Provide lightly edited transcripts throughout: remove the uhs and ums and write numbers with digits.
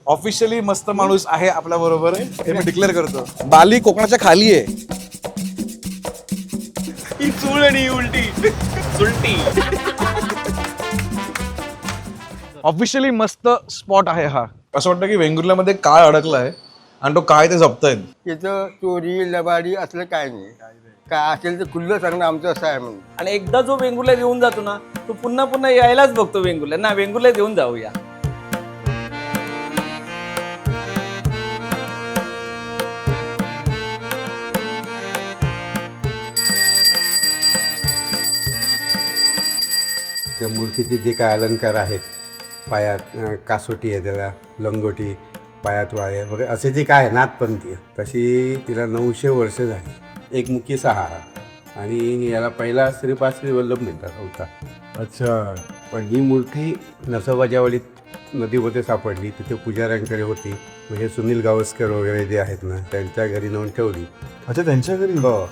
Officially मस्त माणूस आहे आपल्या बरोबर हे मी डिक्लेअर करतो. बाली कोकणाच्या खाली आहे. ही चूळ आणि ही उलटी सुलटी. ऑफिशियली मस्त स्पॉट आहे हा. असं वाटतं की वेंगुर्ल्यामध्ये काळ अडकलाय आणि तो काय ते जपतायत. तिथं चोरी लबाडी असलं काय नाही. काय असेल तर खुल्लं सांगणं आमचं असं आहे म्हणून. आणि एकदा जो वेंगुर्ल्यात येऊन जातो ना तो पुन्हा पुन्हा यायलाच बघतो वेंगुर्ल्यात ना. वेंगुर्ल्यात येऊन जाऊया. त्या मूर्तीचे जे काय अलंकार आहेत, पायात कासोटी आहे, त्याला लंगोटी, पायात वाळे वगैरे असे जे काय आहे नाथपंथी, तशी तिला 900 वर्ष झाली. एकमुखी सहारा आणि याला पहिला श्रीपाद श्री वल्लभ म्हणतात होता. अच्छा. पण ही मूर्ती नसोबाच्यावाडीत नदीमध्ये सापडली. तिथे पुजाऱ्यांकडे होती. म्हणजे सुनील गावस्कर वगैरे जे आहेत ना त्यांच्या घरी नेऊन ठेवली. अच्छा, त्यांच्या घरी. हो.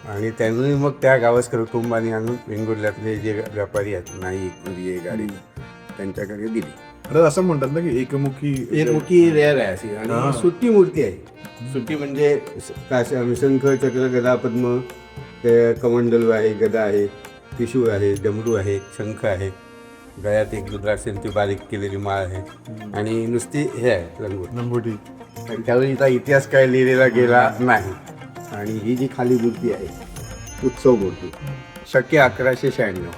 आणि त्यांनी मग त्या गावस्कर कुटुंबाने आणून वेंगुर्ल्यातले जे व्यापारी आहेत नाईक पुरी गाडी त्यांच्याकडे दिली. अरे असं म्हणतात ना की एकमुखी रेअर आहे अशी आणि सुट्टी मूर्ती आहे. सुट्टी म्हणजे शंख चक्र गदा पद्म, ते कमंडल आहे, गदा आहे, त्रिशूळ आहे, डमरू आहे, शंख आहे, गळ्यात एक रुद्राक्षांची बारीक केलेली माळ आहे आणि नुसती हे आहे लंगोटी. आणि त्यावेळीचा इतिहास काय लिहिलेला गेला नाही. आणि ही जी खाली मूर्ती आहे उत्सव मूर्ती शक्य 1196,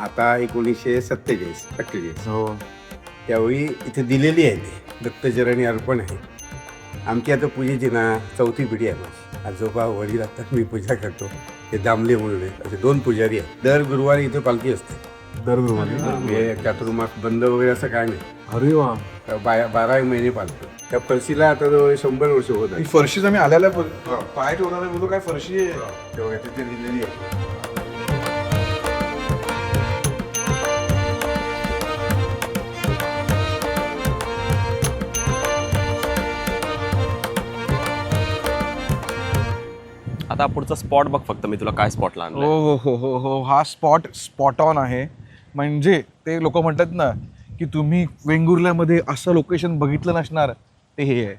आता 1947-48. हो. त्यावेळी इथे दिलेली आहे. ते दत्तचरणी अर्पण आहे. आमची आता पूजेची ना 4थी पिढी आहे. माझी आजोबा वडील आता मी पूजा करतो. हे दामले म्हणून आहे, असे 2 पुजारी आहेत. दर गुरुवारी इथे पालखी असते. दर गुरुवारी. हे चातुर्मास बंद वगैरे असं काय नाही. अरे वा. 12 महिने पालतो. त्या फरशीला आता जवळ 100 वर्ष होत आहे. फरशीच आम्ही आल्याला पाय ठेवणार बोलतो काय फरशी आहे. तेव्हा तिथे दिलेली आहे. आता पुढचा स्पॉट बघ फक्त मी तुला काय स्पॉटला आणलं. हो हो हो हो. हा स्पॉट ऑन आहे. म्हणजे ते लोक म्हणतात ना की तुम्ही वेंगुर्ल्यामध्ये असं लोकेशन बघितलं नसणार, ते हे आहे.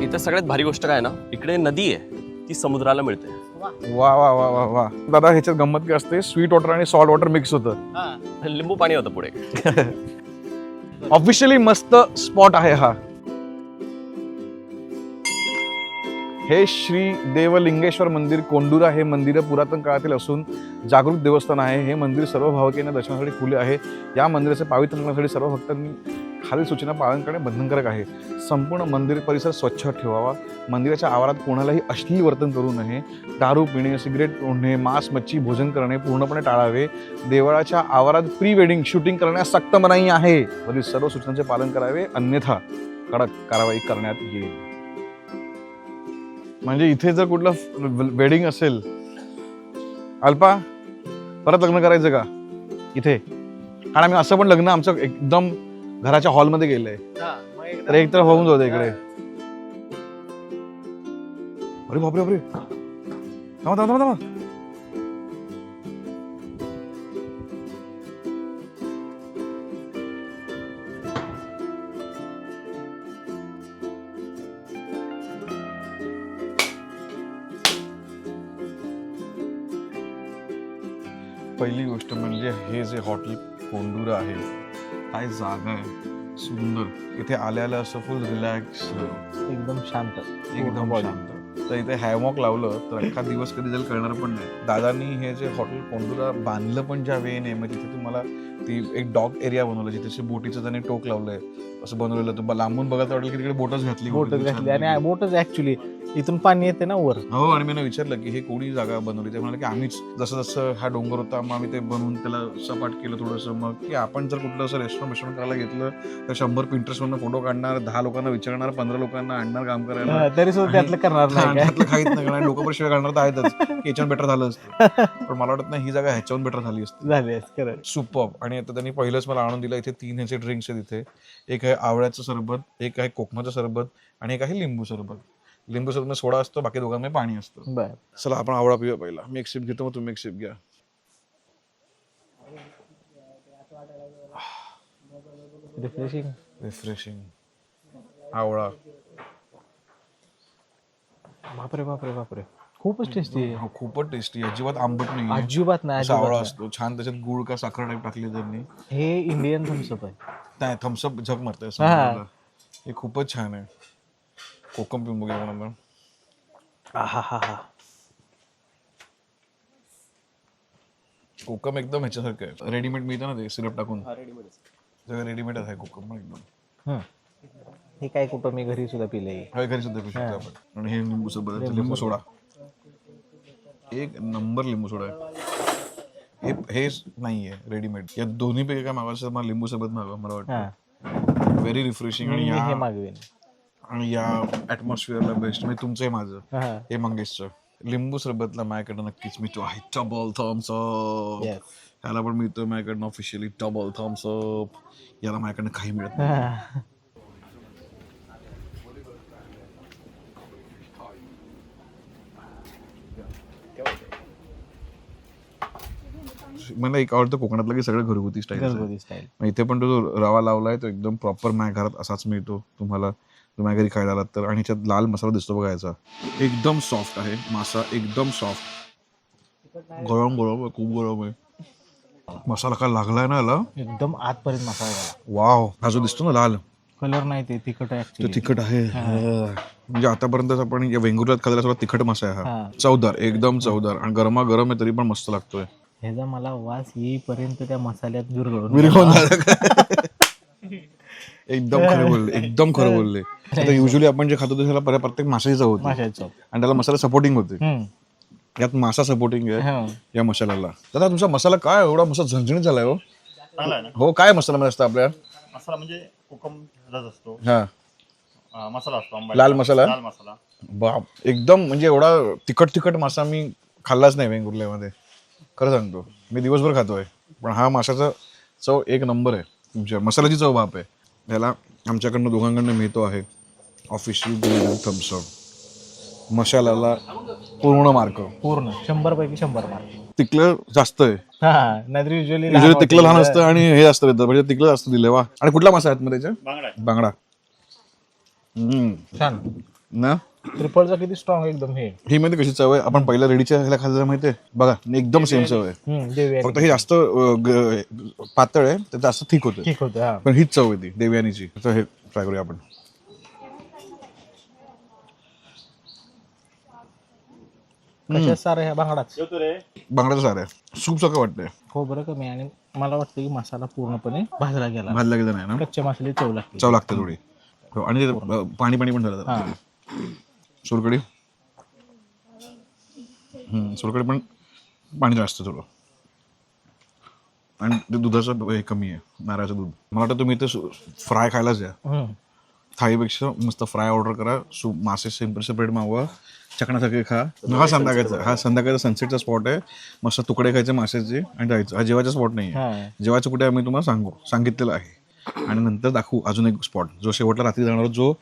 इथं सगळ्यात भारी गोष्ट काय ना, इकडे नदी आहे ती समुद्राला मिळते. वा वा वा वा वा. दादा ह्याच्यात गंमत काय असते, स्वीट वॉटर आणि सॉल्ट वॉटर मिक्स होतं. लिंबू पाणी होतं पुढे. ऑफिशियली मस्त स्पॉट आहे हा. हे श्री देवलिंगेश्वर मंदिर कोंडुरा हे मंदिर पुरातन काळातील असून जागृत देवस्थान आहे. हे मंदिर सर्व भाविकांना दर्शनासाठी खुले आहे. या मंदिराचे पावित्र्य करण्यासाठी सर्व भक्तांनी खालील सूचना पालन करणे बंधनकारक आहे. संपूर्ण मंदिर परिसर स्वच्छ ठेवावा. मंदिराच्या आवारात कोणालाही अश्लील वर्तन करू नये. दारू पिणे, सिगरेट ओढणे, मांस मच्छी भोजन करणे पूर्णपणे टाळावे. देवळाच्या आवारात प्री वेडिंग शूटिंग करण्यास सक्त मनाई आहे. वरील सर्व सूचनांचे पालन करावे, अन्यथा कडक कारवाई करण्यात येईल. म्हणजे इथे जर कुठलं वेडिंग असेल, अल्पा परत लग्न करायचं का इथे? कारण आम्ही असं पण लग्न आमचं एकदम घराच्या हॉलमध्ये गेलंय, तर एक तर होऊन जाऊ दे इकडे. अरे बापरे बापरे. थांबा थांबा थांबा. पहिली गोष्ट म्हणजे हे जे हॉटेल कोंडुरा आहे, काय जागा आहे सुंदर. इथे आल्याला असं फुल रिलॅक्स, एकदम शांत. एकदम शांत. तर इथे हॅमॉक लावलं तर अख्खा दिवस कधी जाईल कळणार पण नाही. दादानी हे जे हॉटेल कोंडुरा बांधलं पण ज्या वेळेने, मग तिथे तुम्हाला ती एक डॉग एरिया बनवला जिथे बोटीचं त्याने टोक लावलंय असं बनवलेलं. तर लांबून बघायला वाटेल की तिकडे बोटच घातली आणि बोटच ऍक्च्युली इथून पाणी येते ना वर. हो. आणि मी विचारलं की हे कोणी जागा बनवली, ते म्हणाले की आम्हीच जसं जसं हा डोंगर होता मग आम्ही ते बनवून त्याला सपाट केलं थोडंसं. मग की आपण जर कुठलं असं रेस्टॉरंट करायला घेतलं तर 100 Pinterestवरनं फोटो काढणार, 10 लोकांना विचारणार, 15 लोकांना आणणार काम करायला, तरी सुद्धा त्यातलं करणार नाही. त्यातलं काहीच नाही करणार. लोक पण शिवाय काढणार तर आहेतच की याच्यावर बेटर झालं असतं. पण मला वाटत नाही ही जागा ह्याच्याहून बेटर झाली असते. झाले खरं. सुपर्ब. आणि आता त्यांनी पहिलंच मला आणून दिलं. इथे 3 ह्याचे ड्रिंक्स आहेत. इथे एक आहे आवळ्याचं सरबत, एक आहे कोकमाचं सरबत आणि एक आहे लिंबू सरबत. लिंबू सरबत सोडा असतो, बाकी दोघांमध्ये पाणी असतं. बर. चला आपण आवळा पिऊया पहिला. मी एक सिप घेतो, मग तुम्ही एक सिप घ्या. रिफ्रेशिंग आवळा. बापरे बापरे बापरे, खूपच टेस्टी आहे. हो, खूपच टेस्टी. अजिबात आंबट नाही. अजिबात नाही, आवळा अजिबात असतो छान, त्याच्यात गुळ का साखर टाईप टाकली त्यांनी. नाही. हे इंडियन थम्सअप आहे. नाही, थम्सअप झक मारतंय हा. समोरला. हे खूपच छान आहे. कोकम पिऊन बघूया आपण. हा हा हा. कोकम एकदम ह्याच्यासारखं आहे, रेडीमेड मिळतं ना ते सिरप टाकून. सगळं रेडीमेड आहे कोकम पण एकदम. हे काय कुठं मी घरी सुद्धा पिलंय. हे घरी सुद्धा पिऊ शकतो आपण. आणि हे लिंबू सरबत, लिंबू सोडा एक नंबर लिंबू सोडा आहे. हे नाहीये रेडीमेड. या दोन्ही पैकी काय मागवायचं, मला लिंबू सरबत मागवा. मला वाटतं व्हेरी रिफ्रेशिंग. आणि हे मागवेन. आणि या ऍटमॉस्फिअरला बेस्ट. म्हणजे तुमचं हे माझं हा. हे मंगेशचं. लिंबू सरबतला माझ्याकडनं नक्कीच मिळतो आहे डबल थम्स अप. Yes. ह्याला पण मिळतो माझ्याकडनं ऑफिशियली डबल थम्स अप. याला माझ्याकडनं काही मिळत नाही. हा. मला एक आवडतं कोकणातलं की सगळं घरगुती स्टाईल. घरगुती स्टाईल. इथे पण तो जो रवा लावलाय तो एकदम प्रॉपर माझ्या घरात असाच मिळतो तुम्हाला. तुम्ही माझ्या घरी खायला आलात तर. आणि ह्याच्यात लाल मसाला दिसतो बघा याचा. एकदम सॉफ्ट आहे मासा, एकदम सॉफ्ट. गरम गरम आहे, खूप गरम आहे. मसाला काय लागलाय ना याला. एकदम आतपर्यंत मसाला गेला. वाव. हा जो दिसतो ना लाल, कलर नाही ते तिखट आहे तो actually. तिखट आहे. म्हणजे आतापर्यंत आपण या वेंगुर्ल्यात खाल्लेला सगळा तिखट मासा आहे हा. हा. चवदार, एकदम चवदार. आणि गरमा गरम आहे तरी पण मस्त लागतोय. ह्याचा मला वास येईपर्यंत त्या मसाल्यात विरघळून विरघळून एकदम खरं बोलले, एकदम खरं बोलले. आता युजली आपण जे खातो त्याला प्रत्येक माशाची चव होती माशाचं. आणि त्याला मसाला सपोर्टिंग होते. हम्म. यात मासा सपोर्टिंग आहे हा. या मसाल्याला. दादा तुमचा मसाला काय एवढा मस्त झणझणीत झालाय हो. चांगला आहे ना हो, काय मसाला मध्ये असतं आपल्या. मसाला म्हणजे कोकम रस असतो, हा, मसाला असतो आंबा, लाल मसाला. लाल मसाला. बाप, एकदम म्हणजे एवढा तिखट मासा मी खाल्लाच नाही वेंगुर्ल्यामध्ये. खरं सांगतो, मी दिवसभर खातोय पण हा माशाचा चव एक नंबर आहे. तुमच्या मसाल्याची चव बाप आहे. याला आमच्याकडनं दोघांकडनं मिळतो आहे ऑफिशियल गोल्डन थम्स अप. मसाल्याला पूर्ण मार्क. पूर्ण 100 पैकी 100 मार्क. तिकलं जास्त आहे. हा, नाहीतर युजली तिकलं लहान असतं आणि हे जास्त येतं, म्हणजे तिकलं जास्त दिलंय. वा. आणि कुठला मासा आहे मध्ये त्याच्या. बांगडा आहे. बांगडा. छान. ना ट्रिपलचा किती स्ट्रॉंग एकदम हे. ही मध्ये कशी चव आहे. आपण पहिल्या रेडीच्या ह्याला खाल्लं माहितीये बघा, एकदम सेम चव आहे. देवयानी फक्त हे जास्त पातळ आहे, ते जास्त थिक होते. ठीक होतं. हा. पण हीच चव येते देवयानीची. तर हे ट्राय करूया आपण. कशात सारं ह्या बांगडाच. जेवतो रे. बांगड्याचं सारं आहे. सूप सगळं वाटतंय. हो बरं कमी. आणि मला वाटतं की मसाला पूर्णपणे भाजला गेला. भाजला गेलं नाही ना. कच्च्या मसाले चव लागते. चव लागते थोडी. हो, आणि ते पाणी पण झालं हा. जरा. सोलकढी. सोलकढी पण पाणी जास्त थोडं. आणि ते दुधाचं हे कमी आहे, नारळाचं दूध. मला वाटतं तुम्ही इथे फ्राय खायलाच या. थाळीपेक्षा मस्त फ्राय ऑर्डर करा. सूप मासे सेपरेट मागवा, चकण्यासारखे खा. हा संध्याकाळचा सनसेटचा स्पॉट आहे. मस्त तुकडे खायचे माशाचे आणि जायचं. हा जेवायचा स्पॉट नाही आहे. जेवायचं कुठे आम्ही तुम्हाला सांगितलेलं आहे. आणि नंतर दाखवू अजून एक स्पॉट जो शेवटला रात्री जाणार, जो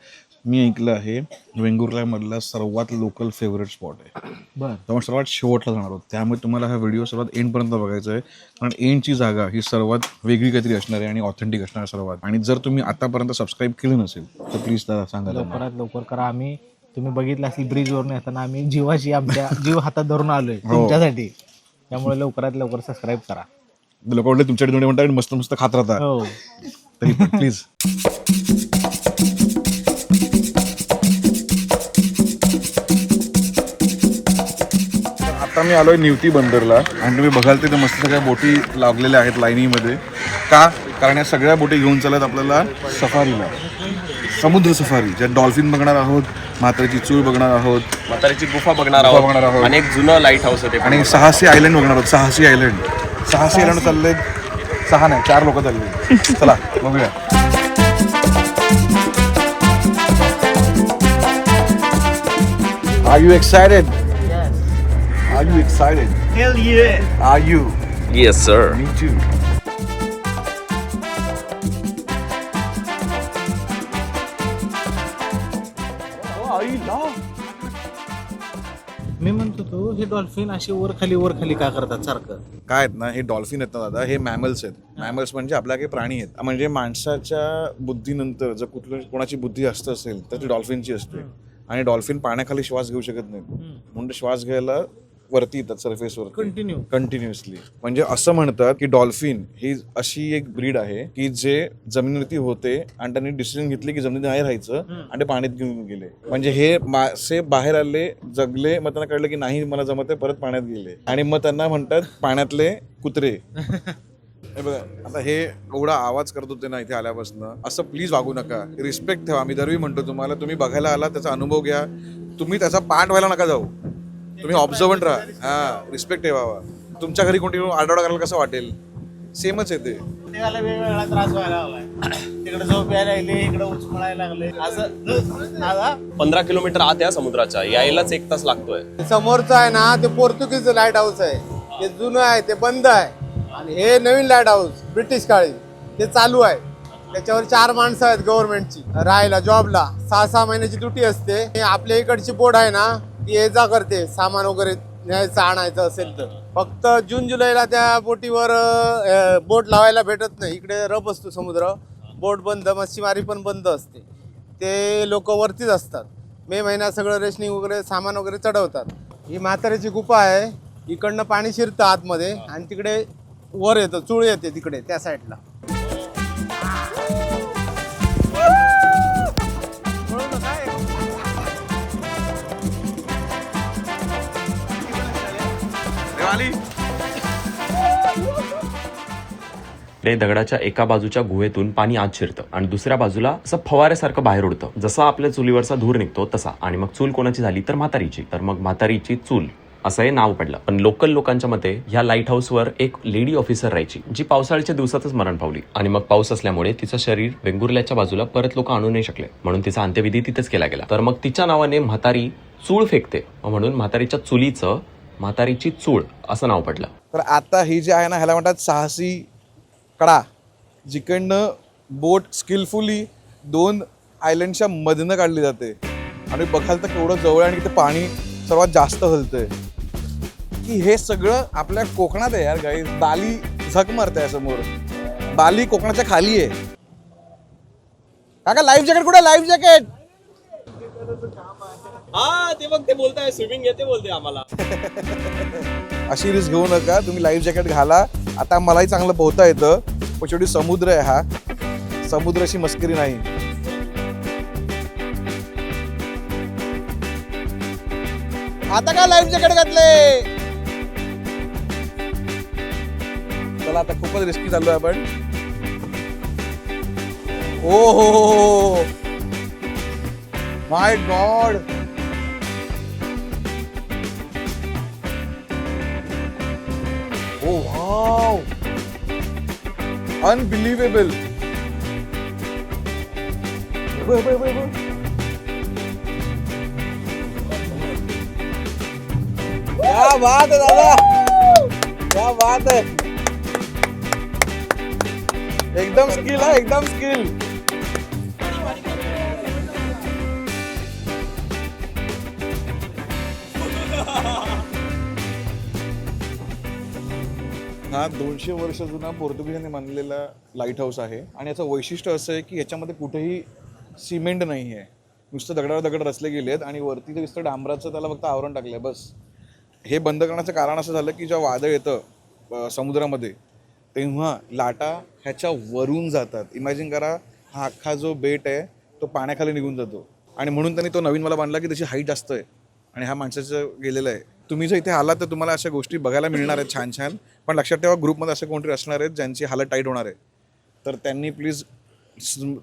मी ऐकलं आहे वेंगुर्ल्यामधला सर्वात लोकल फेवरेट स्पॉट आहे. त्यामुळे सर्वात शेवटला जाणार आहोत. त्यामुळे तुम्हाला हा व्हिडिओ सर्वात एंडपर्यंत बघायचा आहे. कारण एंडची जागा ही सर्वात वेगळी काहीतरी असणार आहे आणि ऑथेंटिक असणार आहे सर्वात. आणि जर तुम्ही आतापर्यंत सबस्क्राईब केलं नसेल तर प्लीज दादा सांगा. लवकरात लवकर करा. आम्ही तुम्ही बघितलं असेल ब्रिजवरून येताना आम्ही जीवाची आमच्या जीव हातात धरून आलोय तुमच्यासाठी. त्यामुळे लवकरात लवकर सबस्क्राईब करा. लोक वाटले तुमच्याकडे दोन्ही म्हणतात मस्त मस्त खात राहता. हो. तरी प्लीज. आता मी आलोय निवती बंदरला आणि तुम्ही बघाल तिथे मस्त सगळ्या बोटी लागलेल्या आहेत लाईनीमध्ये. का? कारण या सगळ्या बोटी घेऊन चालत आपल्याला सफारीला, समुद्र सफारी. ज्यात डॉल्फिन बघणार आहोत, म्हातारीची चूळ बघणार आहोत, म्हातारीची गुफा बघणार आहोत आणि एक जुनं लाईट हाऊस आहे ते. आणि साहसी आयलंड बघणार आहोत. साहसी आयलंड चालले. 6 नाही 4 लोक चालले. चला बघूया. Are you excited? Yes. Are you excited? Hell yeah. Are you? Yes, sir. Me too. मी म्हणतो तो हे डॉल्फिन अशी वर खाली का करतात सारखं? काय आहेत ना, हे डॉल्फिन आहेत ना दादा, हे मॅमल्स आहेत. मॅमल्स म्हणजे आपल्या काही प्राणी आहेत. म्हणजे माणसाच्या बुद्धीनंतर जर कोणाची बुद्धी जास्त असेल तर ती डॉल्फिनची असते. आणि डॉल्फिन पाण्याखाली श्वास घेऊ शकत नाहीत, म्हणून ते श्वास घ्यायला वरती येतात, सरफेसवर कंटिन्युअसली. म्हणजे असं म्हणतात की डॉल्फिन ही अशी एक ब्रीड आहे की जे जमिनीवरती होते आणि त्यांनी डिसिजन घेतली की जमिनीत नाही राहायचं आणि ते पाण्यात घेऊन गेले. म्हणजे हे मासे बाहेर आले, जगले, मग त्यांना कळलं की नाही मला जमत आहे, परत पाण्यात गेले आणि मग त्यांना म्हणतात पाण्यातले कुत्रे. हे बघा, आता हे एवढा आवाज करत होते ना इथे आल्यापासून, असं प्लीज वागू नका. रिस्पेक्ट ठेवा. मी दरवी म्हणतो तुम्हाला, तुम्ही बघायला आला त्याचा अनुभव घ्या, तुम्ही त्याचा पार्ट व्हायला नका जाऊ. तुम्ही ऑब्झर्वंट राहा. हा, रिस्पेक्ट ठेवावा. तुमच्या घरी कोणती आरडाओरडा करायला कसं वाटेल? सेमच आहे ते. प्रत्येकाला वेगवेगळा त्रास व्हायला लागलाय. तिकडे झोप यायला लागले, इकडे उचमळायला लागले. असं 15 किलोमीटर आत आहे समुद्राच्या, यायलाच 1 तास लागतोय. समोरचं आहे ना ते पोर्तुगीज लाईट हाऊस आहे, ते जुनं आहे, ते बंद आहे. आणि हे नवीन लाईट हाऊस ब्रिटिश काळी ते चालू आहे. त्याच्यावर 4 माणसं आहेत गव्हर्नमेंटची राहायला, जॉबला. 6-6 महिन्याची ड्युटी असते. आपल्या इकडची बोट आहे ना ती ये जा करते, सामान वगैरे न्यायचं आणायचं असेल तर. फक्त जून जुलैला त्या बोटीवर बोट लावायला भेटत नाही. इकडे रब असतो समुद्र, बोट बंद, मच्छीमारी पण बंद असते. ते लोक वरतीच असतात. मे महिन्यात सगळं रेशनिंग वगैरे सामान वगैरे चढवतात. ही म्हाताऱ्याची गुफा आहे. इकडनं पाणी शिरतं आतमध्ये आणि तिकडे वर येतं, चूळ येते तिकडे त्या साईडला. ते दगडाच्या एका बाजूच्या गुहेतून पाणी आत शिरतं आणि दुसऱ्या बाजूला असं फवाऱ्यासारखं बाहेर उडतं. जसा आपल्या चुलीवरचा धूर निघतो तसा. आणि मग चूल कोणाची झाली तर म्हातारीची. तर मग म्हातारीची चूल असं हे नाव पडलं. पण लोकल लोकांच्या मते ह्या लाईट हाऊसवर एक लेडी ऑफिसर राहायची, जी पावसाळ्याच्या दिवसातच मरण पावली. आणि मग पाऊस असल्यामुळे तिचं शरीर वेंगुर्ल्याच्या बाजूला परत लोक आणू नाही शकले, म्हणून तिचा अंत्यविधी तिथेच केला गेला. तर मग तिच्या नावाने म्हातारी चूळ फेकते, म्हणून म्हातारीच्या चुलीचं म्हातारीची चूळ असं नाव पडलं. तर आता ही जी आहे ना, ह्याला म्हणतात साहसी कडा, जिकडनं बोट स्किलफुली 2 आयलंडच्या मधनं काढली जाते. आणि बघाल तर केवढं जवळ आणि ते पाणी सर्वात जास्त हलतंय. की हे सगळं आपल्या कोकणात आहे यार गाईज. बाली झक मारते समोर. बाली कोकणाच्या खाली आहे. काका लाईफ जॅकेट कुठे? लाईफ जॅकेट हा ते बघ, ते बोलताय स्विमिंग येते बोलते आम्हाला. अशी रिस्क घेऊ नका, तुम्ही लाईफ जॅकेट घाला. आता मलाही चांगलं पोहता येतं, पण शेवटी समुद्र आहे हा. समुद्राची मस्करी नाही. आता काय लाईफ जॅकेट घातले? चला आता खूपच रिस्की चाललोय आपण. ओ हो, माय गॉड. Oh wow! Unbelievable! क्या बात है दादा, क्या बात है. एकदम स्किल है, एकदम स्किल. हा 200 वर्ष जुना पोर्तुगीजांनी बांधलेला लाईट हाऊस आहे. आणि याचं वैशिष्ट्य असं आहे की याच्यामध्ये कुठेही सिमेंट नाही आहे, नुसतं दगडावर दगड रचले गेले आहेत आणि वरती ते नुसतं डांबराचं त्याला फक्त आवरण टाकलं आहे बस. हे बंद करण्याचं कारण असं झालं की जेव्हा वादळ येतं समुद्रामध्ये तेव्हा लाटा ह्याच्या वरून जातात. इमॅजिन करा, हा अख्खा जो बेट आहे तो पाण्याखाली निघून जातो. आणि म्हणून त्यांनी तो नवीन मला बांधला की त्याची हाईट जास्त आहे आणि हा माणसाचं गेलेलं आहे. तुम्ही जर इथे आलात तर तुम्हाला अशा गोष्टी बघायला मिळणार आहेत छान छान. पण लक्षात ठेवा, ग्रुपमध्ये असे कोणतरी असणार आहेत ज्यांची हालत टाईट होणार आहे. तर त्यांनी प्लीज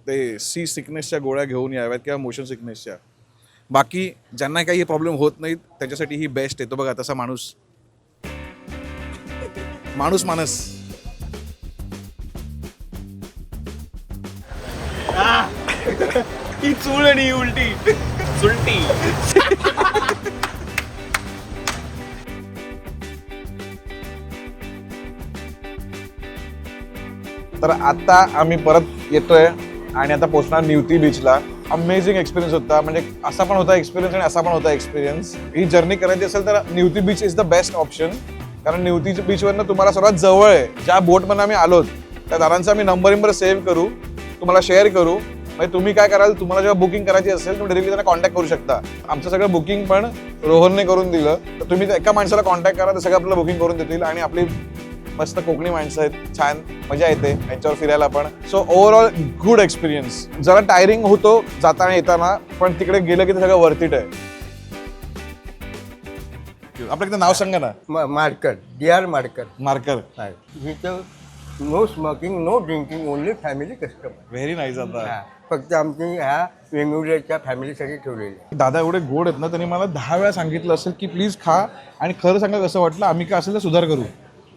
ते सी सिकनेसच्या गोळ्या घेऊन याव्यात किंवा मोशन सिकनेसच्या. बाकी ज्यांना काही प्रॉब्लेम होत नाहीत त्याच्यासाठी ही बेस्ट आहे. तो बघा तसा माणूस माणूस. ही चूळ आणि उलटी सुलटी. तर आता आम्ही परत येतोय आणि आता पोहोचणार निवती बीचला. अमेझिंग एक्सपिरियन्स होता. म्हणजे असा पण होता एक्सपिरियन्स आणि असा पण होता एक्सपिरियन्स. ही जर्नी करायची असेल तर Nivati beach is the best option. कारण निवतीच्या बीचवरनं तुम्हाला सर्वात जवळ आहे. ज्या बोटमधून आम्ही आलोत त्या दादांचा आम्ही नंबर सेव्ह करू, तुम्हाला शेअर करू. म्हणजे तुम्ही काय कराल, तुम्हाला जेव्हा बुकिंग करायची असेल तुम्ही डायरेक्टली त्यांना कॉन्टॅक्ट करू शकता. आमचं सगळं बुकिंग पण रोहनने करून दिलं. तर तुम्ही एका माणसाला कॉन्टॅक्ट करा, तर सगळं आपल्याला बुकिंग करून देतील. आणि आपली मस्त कोकणी माणसं आहेत, छान मजा येते यांच्यावर फिरायला पण. So overall good experience. जरा टायरिंग होतो जाताना येताना, पण तिकडे गेलं की ते सगळं वर्थ इट आहे. आपलं एकदा नाव सांगा ना. Marker, DR marker. मार्कर. इथं no smoking, no drinking, only family customer. Very nice. आता फक्त आमची ह्या वेंगुर्ल्याच्या फॅमिलीसाठी ठेवलेली. दादा एवढे गोड आहेत ना, त्यांनी मला 10 वेळा सांगितलं असेल की प्लीज खा आणि खरं सांगा कसं वाटलं. आम्ही काय असेल तर सुधार करू.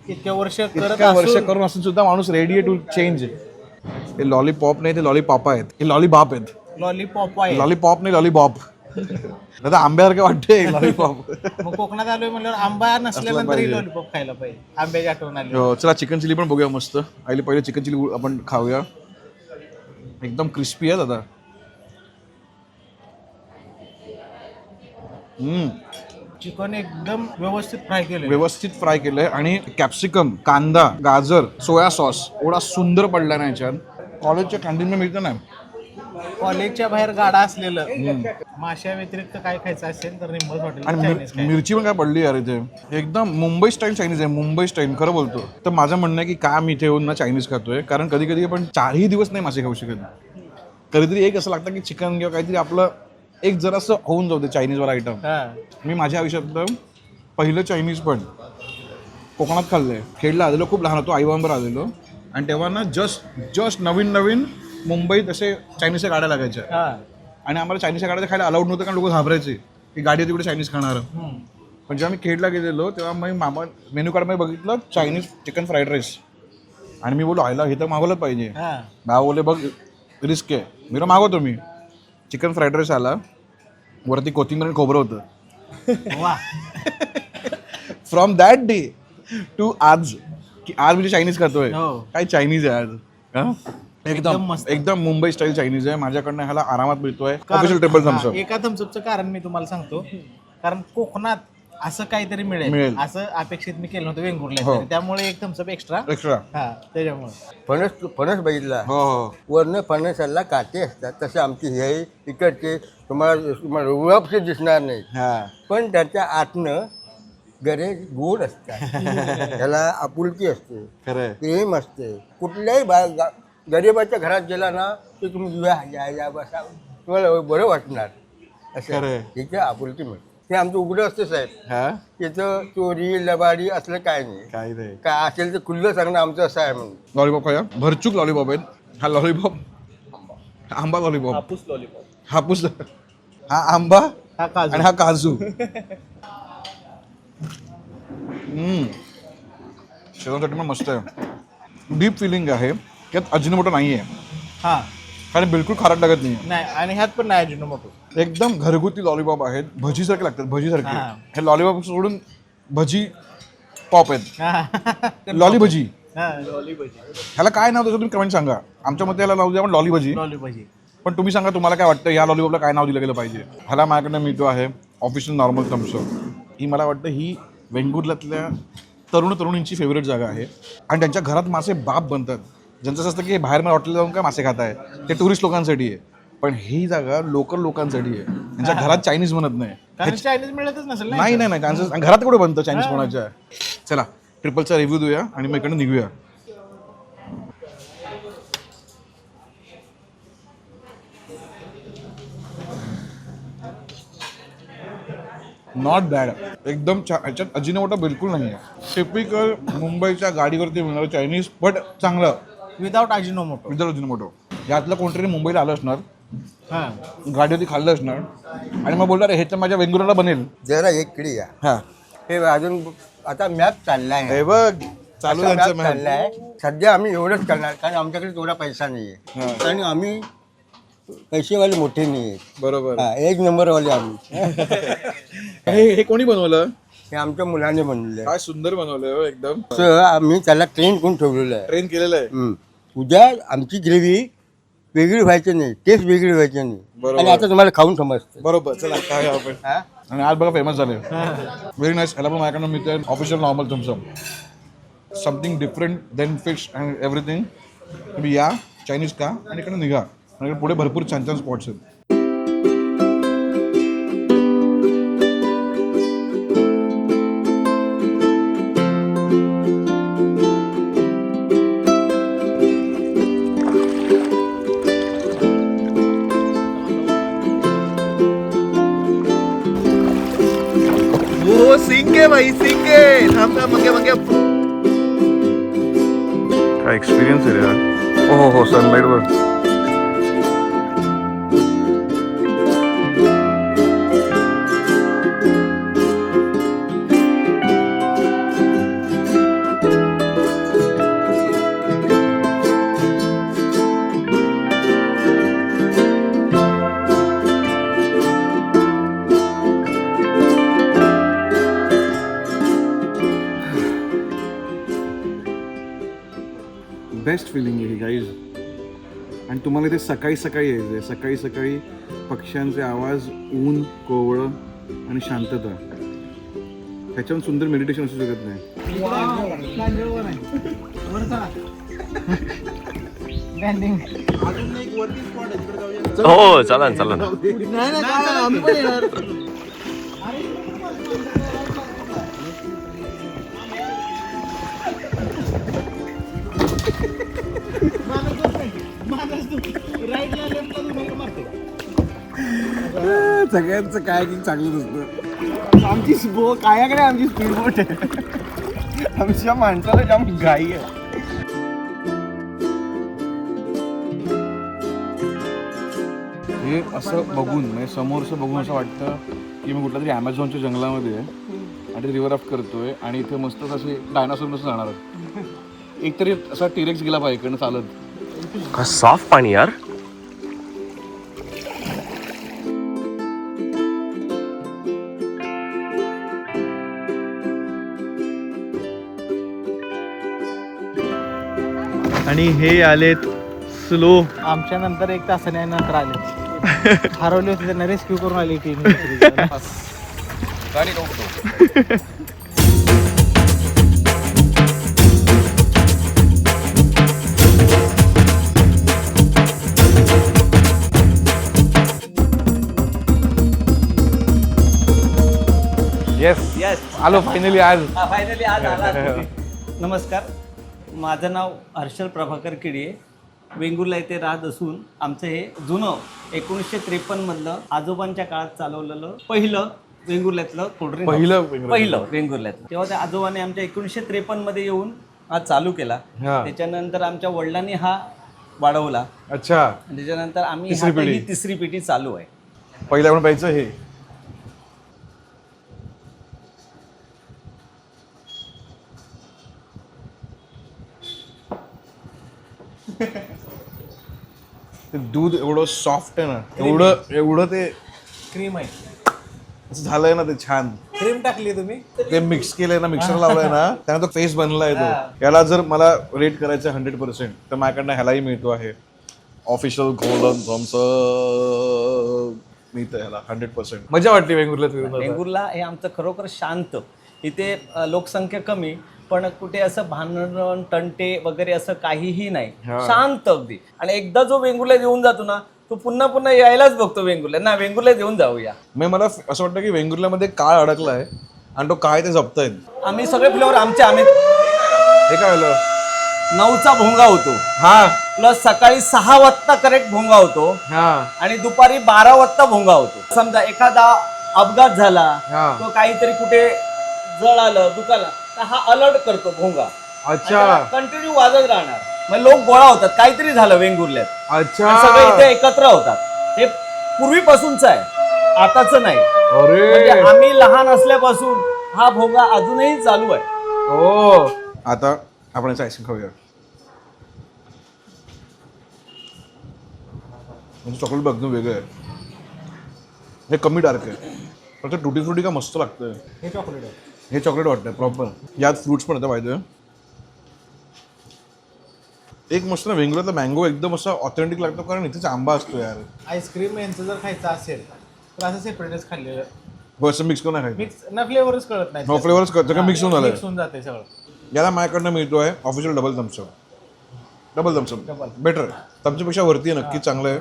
इतक्या वर्ष इतक्या वर्ष करून असून सुद्धा माणूस रेडी टू चेंज. हे लॉलीपॉप नाही, ते लॉलीपॉप आहेत. हे लॉलीपॉप आहेत. लॉलीपॉप आहे. लॉलीपॉप नाही, लॉलीपॉप. दादा आंब्यासारखं वाटतंय लॉलीपॉप. मग कोकणात आलोय म्हणल्यावर आंबा नसल्यानंतर लॉलीपॉप खायला पाहिजे. आंब्याची आठवण आली. हो, चला चिकन चिली पण बघूया मस्त. आईला पहिले चिकन चिली आपण खाऊया. एकदम क्रिस्पी आहे दादा. चिकन एकदम व्यवस्थित फ्राय केलं. व्यवस्थित फ्राय केलंय आणि कॅप्सिकम, कांदा, गाजर, सोया सॉस एवढा सुंदर पडलाय ना याच्यात. कॉलेजच्या कॅन्टीन मिळतं ना. कॉलेजच्या बाहेर गाडा असलेलं माश्या व्यतिरिक्त काय खायचं असेल तर निम्मच हॉटेल आणि मिरची पण काय पडली यार इथे. एकदम मुंबई स्टाईल चायनीज आहे. मुंबई स्टाईल खरं बोलतो. तर माझं म्हणणं आहे की का मी इथे येऊन ना चायनीज खातोय, कारण कधी कधी आपण 4ही दिवस नाही मासे खाऊ शकत. कधीतरी एक असं लागतं की चिकन किंवा काहीतरी आपलं एक जरासं होऊन जाऊ दे चायनीजवाला आयटम. मी माझ्या आयुष्यातलं पहिलं चायनीज पण कोकणात खाल्लंय. खेडला आलेलो, खूप लहान होतो, आईबाबांवर आलेलो. आणि तेव्हा ना जस्ट नवीन मुंबईत असे चायनीजच्या गाड्या लागायच्या. आणि आम्हाला चायनीजच्या गाड्या खायला अलाउड नव्हतं, कारण लोक घाबरायचे की गाडी तिकडे चायनीज खाणार. पण जेव्हा मी खेडला गेलेलो तेव्हा मी मामा मेन्यू कार्डमध्ये बघितलं चायनीज चिकन फ्राईड राईस. आणि मी बोललो आयला हे तर मागवलंच पाहिजे. भाव बोलले बघ रिस्क आहे. मी मागवतो. मी चिकन फ्राईड राईस आला, वरती कोथिंबीर आणि खोबरं होतं. फ्रॉम दॅट डे टू आज, की आज म्हणजे चायनीज खातोय. काय चायनीज आहे आज. एकदम मुंबई स्टाईल चायनीज आहे. माझ्याकडनं ह्याला आरामात मिळतोय. Official triple Thums Up. एका थम्सअपचं कारण मी तुम्हाला सांगतो. कारण कोकणात असं काहीतरी मिळेल असं अपेक्षित मी केलं नव्हतं वेंगुर्ल्यात. त्यामुळे एक थम्सअप एक्स्ट्रा त्याच्यामुळे. फणस बघितला. हो हो. वरनं फणसाला काटे असतात, तसे आमची हे इकडचे तुम्हाला रुळापसे दिसणार नाही. पण त्याच्या आतनं गरे गोड असतात. त्याला आपुलकी असते, प्रेम असते. कुठल्याही गरीबाच्या घरात गेला ना की तुम्ही या बसा, तुम्हाला बरं वाटणार. असं तिथे आपुलकी मिळते. हे आमचं उघडं असतं साहेब. तिथं चोरी लबाडी असलं काय नाही. काय असेल तर खुल्लं सांगणं आमचं असं आहे. म्हणून लॉलीपॉप खाया. भरचूक लॉलीपॉप आहेत. हा लॉलीपॉप आंबा लॉलीपॉप. हापूस. हा आंबा आणि हा काजू. शेजारसाठी पण मस्त आहे. डीप फिलिंग आहे. त्यात अजिनोमोटो नाही आहे. कारण बिलकुल खारट लागत नाही. आणि ह्यात पण नाही अजिनोमोटो. एकदम घरगुती लॉलीपॉप आहेत. भजीसारखे लागतात. भजीसारखे. हे लॉलीपॉप सोडून भजी पॉप आहेत. लॉली भजी. ह्याला काय नाव द्यायचं तुम्ही कमेंट सांगा. आमच्या मते ह्याला नाव द्या आपण लॉली भजी. पण तुम्ही सांगा तुम्हाला काय वाटतं या लॉलीपॉपला काय नाव दिलं गेलं पाहिजे. ह्याला माझ्याकडनं मिळतो आहे ऑफिशियल नॉर्मल थम्सअप. ही मला वाटतं ही वेंगुर्ल्यातल्या तरुणींची फेवरेट जागा आहे. आणि त्यांच्या घरात मासे बाप बनतात. ज्यांचं असं असतं की बाहेर मला हॉटेलला जाऊन काय मासे खात आहे, ते टुरिस्ट लोकांसाठी आहे. पण ही जागा लोकल लोकांसाठी आहे. त्यांच्या घरात चायनीज बनत नाही. चायनीज मिळतच नसेल. नाही घरात कुठे बनतं चायनीज कोणाच्या. चला ट्रिपलचा रिव्ह्यू देऊया आणि मग इकडनं निघूया. Not bad. एकदम ह्याच्यात अजिनोमोटो बिलकुल नाही आहे. टिपिकल मुंबईच्या गाडीवरती मिळणारं चायनीज, बट चांगलं. Without Ajinomoto. यातलं कोणतरी मुंबईला आलं असणार, गाडीवरती खाल्लं असणार आणि मग बोलणार हे तर माझ्या वेंगुर्ल्याला बनेल. जरा एक किडी या. हे अजून आता मॅप चाललाय. हे बघ चालू चाललाय. सध्या आम्ही एवढंच करणार कारण आमच्याकडे तेवढा पैसा नाहीये. आणि आम्ही पैसेवाले मोठे नाही. बरोबर. एक नंबरवाले आम्ही. हे कोणी बनवलं. हे आमच्या मुलाने बनवलं. काय सुंदर बनवलंय एकदम. आम्ही त्याला ट्रेन करून ठेवलेलं आहे. ट्रेन केलेलं आहे. उद्या आमची ग्रेव्ही वेगळी व्हायची नाही, टेस्ट वेगळी व्हायची नाही. बरोबर. आणि आता तुम्हाला खाऊन समजतं. बरोबर. चला काय आपण आणि आज बघा फेमस झाले. Very nice. ह्याला पण माझ्याकडनं मिळते ऑफिशियल नॉर्मल तुमचं something different than fish and everything. तुम्ही या चायनीज का आणि इकडे निघा आणि पुढे भरपूर छान छान स्पॉट्स आहेत. हो सिंगे भाई सिंगे थांब थांब मंगे मंगे. काय एक्सपिरियन्स आहे रे यार. हो सनलाईटवर बेस्ट फिलिंग आहे गाईज. आणि तुम्हाला इथे सकाळी सकाळी यायचं आहे. सकाळी सकाळी पक्ष्यांचे आवाज, ऊन, कोवळं आणि शांतता. ह्याच्याहून सुंदर मेडिटेशन असू शकत नाही. हो चला ना, चला ना. सगळ्यांचं काय की चांगलं नसतं. आमची कायाकडे आमची स्पीड बोट आहे. आमच्या माणसाला जाम घाई आहे. हे असं बघून म्हणजे समोरचं बघून असं वाटतं की मी कुठल्या तरी ॲमेझॉनच्या जंगलामध्ये आहे आणि ते रिव्हर राफ्ट करतोय आणि इथे मस्त असे डायनासोर मस्त जाणार आहेत. एकतरी असा टिरेक्स गेला पाहिजे इकडनं चालत. का साफ पाणी यार. आणि हे आलेत स्लो. आमच्या नंतर 1 तासाने नंतर आले. हरवले होते त्यांना रेस्क्यू करून आली टीम. येस आलो फायनली आज. फायनली आज आला. नमस्कार, माझं नाव हर्षल प्रभाकर किडिये. वेंगुर्ला येथे राहत असून आमचं हे जुनं 1953 मधलं आजोबांच्या काळात चालवलेलं पहिलं वेंगुर्ल्यातलं कोल्ड्रिंक. पहिलं वेंगुर्ल्यातलं. तेव्हा त्या आजोबाने आमच्या 1953 मध्ये येऊन हा चालू केला. त्याच्यानंतर आमच्या वडिलांनी हा वाढवला. अच्छा. त्याच्यानंतर आम्ही ही तिसरी पिढी चालू आहे. पहिल्या आपण पाहिजे हे ते दूध एवढं सॉफ्ट आहे ना, एवढं ते क्रीम आहे. असं झालंय ना ते छान. क्रीम टाकली तुम्ही. ते मिक्स केलंय ना, मिक्सर लावलाय ना, त्यानं तो फेस बनलाय तो. याला जर मला रेट करायचं 100% तर माझ्याकडनं ह्यालाही मिळतो आहे. ऑफिशियल गोल्डन थम्स मिळतं ह्याला 100%. मजा वाटली वेंगुर्ल्यात. वेंगुर्ला हे आमचं खरोखर शांत. इथे लोकसंख्या कमी, पण कुठे असं भांडण तंटे वगैरे असं काहीही नाही. शांत अगदी. आणि एकदा जो वेंगुर्ल्यात येऊन जातो ना, तो पुन्हा पुन्हा यायलाच बघतो वेंगुर्ल्यात. ना वेंगुर्ल्यात येऊन जाऊया. मला असं वाटतं की वेंगुर्ल्यामध्ये काळ अडकलाय आणि तो काय ते जपतायत. आम्ही सगळे फ्लेवर आमचे हे काय झालं, 9चा भोंगा होतो. प्लस सकाळी 6 वाजता करेक्ट भोंगा होतो. आणि दुपारी 12 वाजता भोंगा होतो. समजा एखादा अपघात झाला, तो काहीतरी कुठे जळ आलं, दुखाला, तर हा अलर्ट करतो भोंगा. अच्छा. कंटिन्यू वाजत राहणार. मग लोक गोळा होतात, काहीतरी झालं वेंगुर्ल्यात. अच्छा. सगळे इथे एकत्र होतात. हे पूर्वीपासूनच आहे, आताच नाही. म्हणजे आम्ही लहान असल्यापासून हा भोंगा अजूनही चालू आहे. हो. आता आपण याचं आईस्क्रीम खाऊया. म्हणजे चॉकलेट बघ वेगळं आहे. हे कमी डार्क आहे. पण ते टुटी फ्रुटी का मस्त लागतं. हे चॉकलेट वाटतं प्रॉपर. यात फ्रुट्स पण येतं पाहिजे. एक मस्त ना वेंगुर्ल्यातला मँगो एकदम असा ऑथेंटिक लागतो कारण इथेच आंबा असतो यार. आईस्क्रीम यांचं जर खायचं असेल तर असं सेपरेटच खाल्लेलं हो असं मिक्स करून नाही खायचं. मिक्स ना फ्लेवरच कळत नाही. हो फ्लेवरच कळतं का मिक्स होऊन आलं. मिक्स होऊन जाते सगळं. याला माझ्याकडनं मिळतो आहे official double Thums Up. Double Thums Up better थम्सअपपेक्षा वरती आहे, नक्की चांगलं आहे.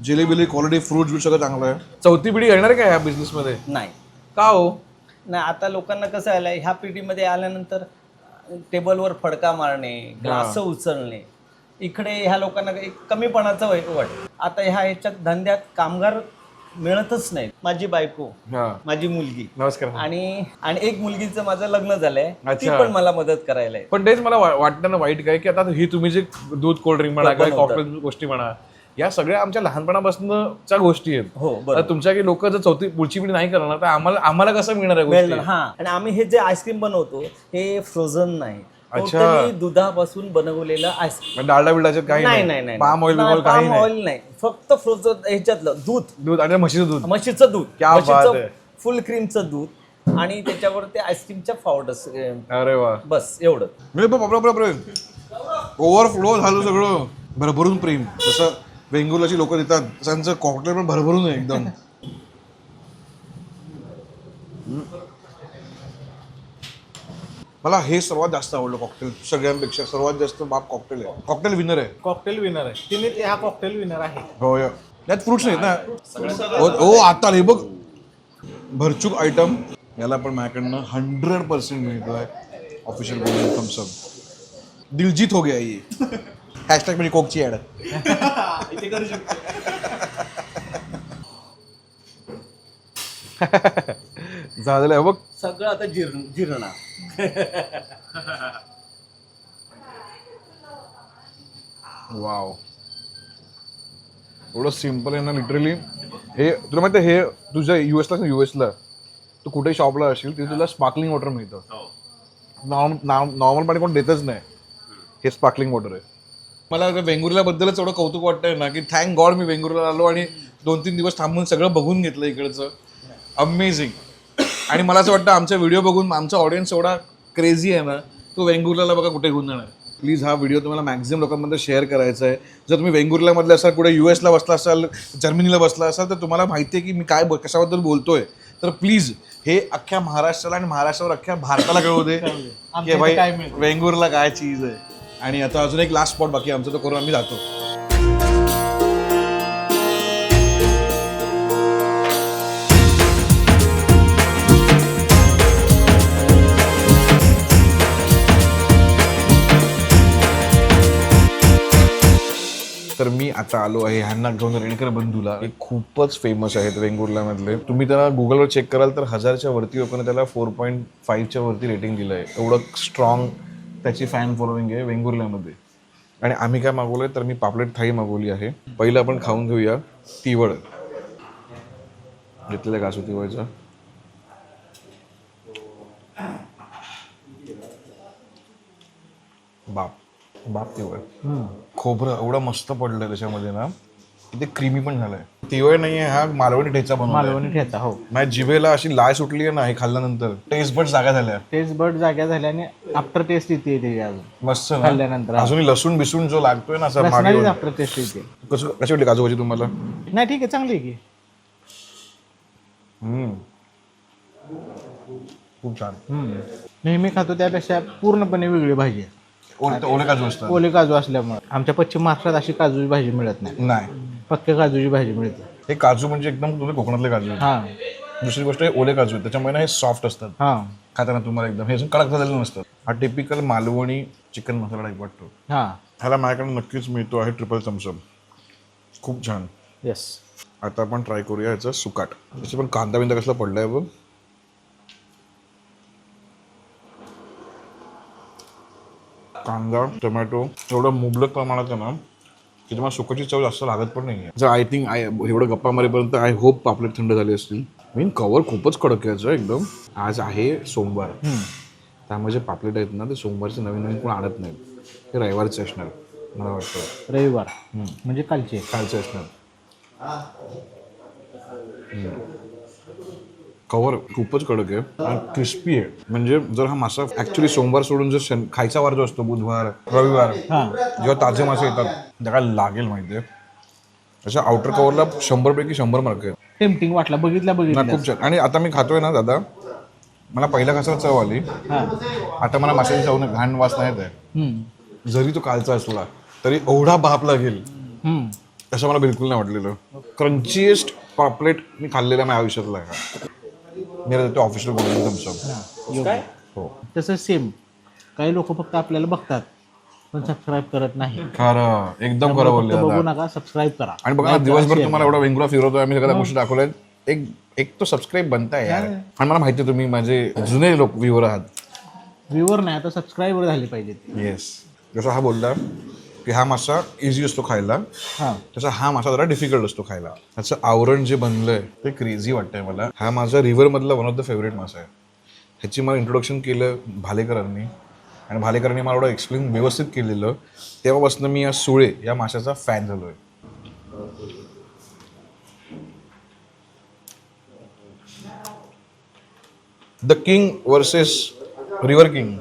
जिलेबिली क्वालिटी फ्रूट्स बी सगळं चांगलं आहे. चौथी पिढी येणार आहे का ह्या बिझनेसमध्ये? नाही का हो? नाही, आता लोकांना कसं आलंय, ह्या पिढीमध्ये आल्यानंतर टेबलवर फडका मारणे, ग्लास उचलणे, इकडे ह्या लोकांना एक कमीपणाचं वाटतं. आता ह्याच्यात धंद्यात कामगार मिळतच नाहीत. माझी बायको, माझी मुलगी नमस्कार. आणि एक मुलगीचं माझं लग्न झालंय, ती अच्छा. पण मला मदत करायला आहे. पण तेच मला वाटतं ना वाईट काय की आता ही तुम्ही जे दूध कोल्ड्रिंक म्हणा किंवा कॉकटेल गोष्टी म्हणा, या सगळ्या आमच्या लहानपणापासूनच्या गोष्टी आहेत. हो बरं. आता तुमच्या की लोक जर चौथी पुढची पिढी नाही करणार तर आम्हाला कसं मिळणार आहे गोष्टी? हा, आणि आम्ही हे जे आईस्क्रीम बनवतो हे फ्रोझन नाही, अच्छा. Totally दुधापासून बनवलेलं आईस्क्रीम. डालडा बिल्डाच्यात काही नाही, पाम ऑइल काही पाम नाही. ऑइल नाही, फक्त फ्रोझन ह्याच्यातलं दूध आणि म्हशीचं दूध. म्हशीचं दूध, क्या बात आहे. फुल क्रीमचं दूध आणि त्याच्यावर ते आईस्क्रीमच्या पावडर्स, अरे वा. बस एवढं. ओव्हरफ्लो झालं सगळं. भरभरून प्रेम जसं वेंगुर्ल्याची लोक देतात त्यांचं कॉकटेल पण भरभरून आहे एकदम. मला हे सर्वात जास्त आवडलं कॉकटेल सगळ्यांपेक्षा. सर्वात जास्त बाप कॉकटेल आहे. कॉकटेल विनर आहे. कॉकटेल विनर आहे. तिने हा कॉकटेल विनर आहे. हो यात फ्रुट्स नाहीत ना. हो आता हे बघ भरचूक आयटम. याला पण माझ्याकडनं 100% मिळतोय ऑफिशियल थम्सअप. दिलजीत हो गया ये. हॅशटॅग म्हणजे कोकची ॲड. झालेलं आहे बघ सगळं आता जिरणार. वाव एवढं सिम्पल आहे ना लिटरली. हे तुला माहिती आहे, हे तुझ्या युएसला तू कुठेही शॉपला असशील तिथे तुला स्पार्कलिंग वॉटर मिळतं. नॉर्मल पाणी कोण देतच नाही. हे स्पार्कलिंग वॉटर आहे. मला वेंगुर्ल्याबद्दलच एवढं कौतुक वाटतंय ना की थँक गॉड मी वेंगुर्ल्याला आलो आणि 2-3 दिवस थांबून सगळं बघून घेतलं इकडचं. अमेझिंग. आणि मला असं वाटतं आमचा व्हिडिओ बघून आमचा ऑडियन्स एवढा क्रेझी आहे ना, तो वेंगुर्ल्याला बघा कुठे घेऊन जाणार. प्लीज हा व्हिडिओ तुम्हाला मॅक्झिमम लोकांमध्ये शेअर करायचा आहे. जर तुम्ही वेंगुर्ल्यामधले असाल, कुठे US ला बसला असाल, जर्मनीला बसला असाल, तर तुम्हाला माहिती आहे की मी काय कशाबद्दल बोलतोय. तर प्लीज हे अख्ख्या महाराष्ट्राला आणि महाराष्ट्रावर अख्ख्या भारताला कळू दे की भाई वेंगुर्ला काय चीज आहे. आणि आता अजून एक लास्ट स्पॉट बाकी आमचं, तो करून आम्ही जातो. तर मी आता आलो आहे ह्यांना घेऊन रेणकर बंधूला. हे खूपच फेमस आहेत वेंगुर्ल्यामधले. तुम्ही त्याला गुगलवर चेक कराल तर 1000च्या वरती लोकांनी त्याला 4.5च्या वरती रेटिंग दिलं आहे. एवढं स्ट्रॉंग त्याची फॅन फॉलोईंग आहे वेंगुर्ल्यामध्ये. आणि आम्ही काय मागवलंय तर मी पापलेट थाळी मागवली आहे. पहिलं आपण खाऊन घेऊया तिवड. घेतलेलं काजू तिवडचं. बाप तिवड. खोबरं एवढं मस्त पडलंय त्याच्यामध्ये ना, ते क्रीमी पण झालंय. तिवड नाहीये हा, मालवणी ठेचा बनवला. मालवणी ठेचा. हो, माझ्या जिभेला अशी लाय सुटली आहे ना हे खाल्ल्यानंतर. टेस्ट बट जागा झाल्या. टेस्ट बड जाग्या झाल्या आणि आफ्टर टेस्ट येते ते अजून मस्त ना खाल्ल्यानंतर. अजून लसूण बिसून जो लागतोय ना असा लसणाचीच आफ्टर टेस्ट येते. कशी वाटली काजू भाजी तुम्हाला? नाही ठीक आहे, चांगली आहे की. खूप छान. नेहमी खातो त्यापेक्षा पूर्णपणे वेगळी भाजी आहे. ओले काजू असतात. ओले काजू असल्यामुळे आमच्या पश्चिम महाराष्ट्रात अशी काजूची भाजी मिळत नाही. पक्क्या काजूची भाजी मिळते. हे काजू म्हणजे एकदम तुम्ही कोकणातले काजू आहेत. हा. दुसरी गोष्ट हे ओले काजू आहेत, त्याच्यामुळे ना हे सॉफ्ट असतात. हा. खाताना तुम्हाला एकदम हे अजून कडक झालेलं नसतं. हा टिपिकल मालवणी चिकन मसाला टाईप वाटतो. हा. ह्याला माझ्याकडे नक्कीच मिळतो आहे ट्रिपल थम्सअप. खूप छान. येस. आता आपण ट्राय करूया ह्याचं सुकाट. त्याचे पण कांदा बिंदा कसला पडलाय बघ. कांदा टोमॅटो एवढं मुबलक प्रमाणात आहे ना की तुम्हाला सुकाची चव जास्त लागत पण नाही आहे. जर आय थिंक एवढं गप्पा मारेपर्यंत आय होप पापलेट थंड झाले असतील. मीन कवर खूपच कडक यायचं एकदम. आज आहे सोमवार, त्यामुळे जे पापलेट आहेत ना ते सोमवारचे नवीन कोण आणत नाहीत. ते रविवारचे असणार मला वाटतं. रविवार म्हणजे कालचे असणार. कवर खूपच कडक आहे आणि क्रिस्पी आहे. म्हणजे जर हा मासा ऍक्च्युली सोमवार सोडून जर खायचा वार जो असतो बुधवार रविवार जेव्हा ताजे मासे येतात त्याला लागेल माहितीये. अशा आउटर कव्हरला 100 पैकी 100 मार्क आहे. टेम्पटिंग वाटला बघितल्या ना खूप छान. आणि आता मी खातोय ना दादा, मला पहिल्या कसा चव आली, आता मला माशाची चव नाही, घाण वास नाही येत आहे. जरी तो कालचा असला तरी एवढा बाप लागेल असं मला बिलकुल नाही वाटलेलं. क्रंचीएस्ट पापलेट मी खाल्लेला माझ्या आयुष्यातला आहे. मी ते ऑफिशियल गोल्डन थम्स अप. हो तसं सेम काही लोक फक्त आपल्याला बघतात पण सबस्क्राईब करत नाही. खरं एकदम खरं बोलले बघू दादा. नका, सबस्क्राईब करा. आणि बघा ना, दिवसभर तुम्हाला एवढा वेंगुर्ला फिरवतोय आम्ही, सगळ्या गोष्टी दाखवल्यात. एक तो सबस्क्राईब बनताय यार. आणि मला माहिती आहे तुम्ही माझे जुने लोक व्ह्यूवर आहात. व्ह्यूवर नाही आता सबस्क्राईबर झाले पाहिजेत. येस. जसं हा बोलला की हा मासा इझी असतो खायला, तसा हा मासा जरा डिफिकल्ट असतो खायला. त्याचं आवरण जे बनलंय ते क्रेझी वाटतंय मला. हा माझा रिव्हर मधला वन ऑफ द फेवरेट मासा आहे. ह्याची मला इंट्रोडक्शन केलं भालेकरांनी आणि भालेकरांनी मला एवढं एक्सप्लेन व्यवस्थित केलेलं, तेव्हापासून मी या सुळे या माशाचा फॅन झालोय. The king versus river king.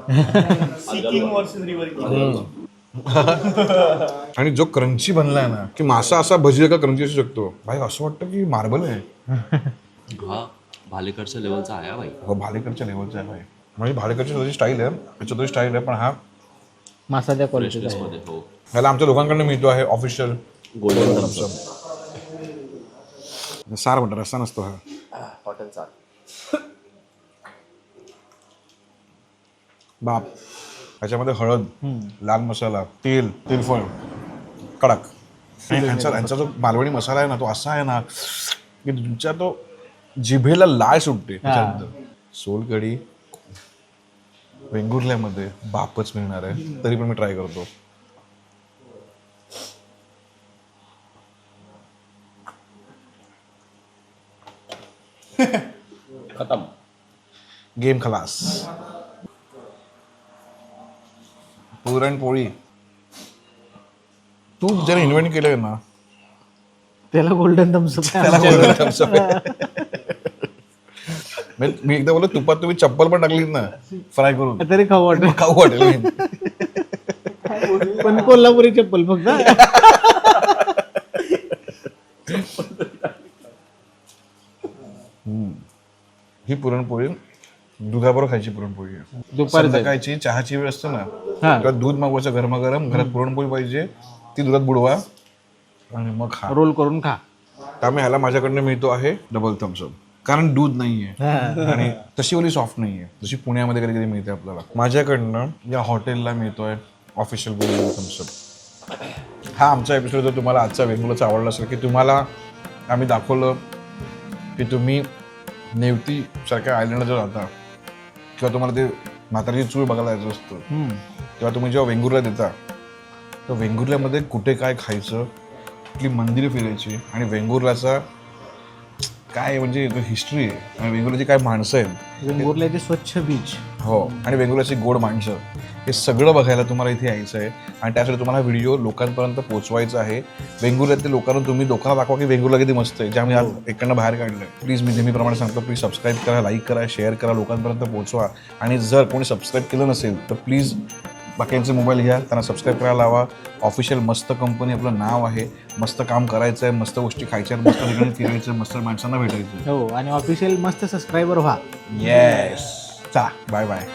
आणि जो क्रंची बनलाय ना, की मासा असा भजी का क्रंची असू शकतो भाई, असं वाटतं की मार्बल आहे. हा भालेकरच्या लेवलचा आहे भाई. हो भालेकरच्या लेवलचा आहे भाई. म्हणजे भालेकरची स्वतःची स्टाईल आहे, त्याची स्टाईल आहे, पण हा मासा त्या क्वालिटीचा मध्ये हो ह्याला आमच्या लोकांकडनं मिळतो आहे ऑफिशियल गोल्डन थम्स अप. सार म्हणतात, रस्सा नसतो हा. हॉटेल चाल. बाप. त्याच्यामध्ये हळद, लाल मसाला, तेल, तेलफळ, कडक. आणि यांचा जो मालवणी मसाला आहे ना, तो असा आहे ना की तुमच्या तो जिभेला लाळ सुटते. सोलकढी वेंगुर्ल्यामध्ये बापच मिळणार आहे, तरी पण मी ट्राय करतो. खतम. गेम खलास. पुरणपोळी तू ज्याने इन्व्हेंट केलंय ना त्याला गोल्डन थम्सअप. त्याला golden thumbs up आहे. मी एकदा बोललो तुपात तुम्ही चप्पल पण टाकलीत ना फ्राय करून, तरी खाऊ वाटत. खाऊ वाटेल. पण कोल्हापुरी चप्पल फक्त. ही पुरणपोळी दुधाबरोबर खायची पुरणपोळी आहे. दुपारी संध्याकाळची चहाची वेळ असते ना, तेव्हा दूध मागवायचं गरमागरम, घरात पुरणपोळी पाहिजे, ती दुधात बुडवा आणि मग खा. रोल करून खा. त्यामुळे ह्याला माझ्याकडनं मिळतो आहे डबल थम्सअप. कारण दूध नाहीये आणि तशी ओली सॉफ्ट नाहीये जशी पुण्यामध्ये कधी कधी मिळते आपल्याला. माझ्याकडनं या हॉटेलला मिळतोय ऑफिशियल गोल्डन थम्सअप. हा आमचा एपिसोड जर तुम्हाला आजचा वेंगुर्लाचा आवडला असेल, की तुम्हाला आम्ही दाखवलं की तुम्ही नेवती सारख्या आयलंडला जर जाता किंवा तुम्हाला ते म्हातारीची चूळ बघायला जायचं असतं, तेव्हा तुम्ही जेव्हा वेंगुर्ला देता तर वेंगुर्ल्यामध्ये कुठे काय खायचं, कुठली मंदिरं फिरायची आणि वेंगुर्लाचा काय म्हणजे हिस्ट्री आहे आणि वेंगुर्ल्याची काय माणसं आहेत, वेंगुर्ल्याचे स्वच्छ बीच, हो, आणि वेंगुर्ल्याची गोड माणसं, हे सगळं बघायला तुम्हाला इथे यायचं आहे. आणि त्यासाठी तुम्हाला व्हिडिओ लोकांपर्यंत पोहोचवायचा आहे. वेंगुर्ल्यातील लोकांना तुम्ही लोकांना दाखवा की वेंगुर्ला किती मस्त आहे, जे आम्ही आज इकडनं बाहेर काढलं. प्लीज मी नेहमीप्रमाणे सांगतो, प्लीज सबस्क्राईब करा, लाईक करा, शेअर करा, लोकांपर्यंत पोहोचवा. आणि जर कोणी सबस्क्राईब केलं नसेल तर प्लीज बाकीचे मोबाईल घ्या, त्यांना सबस्क्राईब करायला लावा. ऑफिशियल मस्त कंपनी आपलं नाव आहे. मस्त काम करायचं आहे, मस्त गोष्टी खायच्या आहेत, मस्त ठिकाणी फिरायचं, मस्त माणसांना भेटायचं. हो, आणि ऑफिशियल मस्त सबस्क्रायबर व्हा. येस. चला बाय बाय.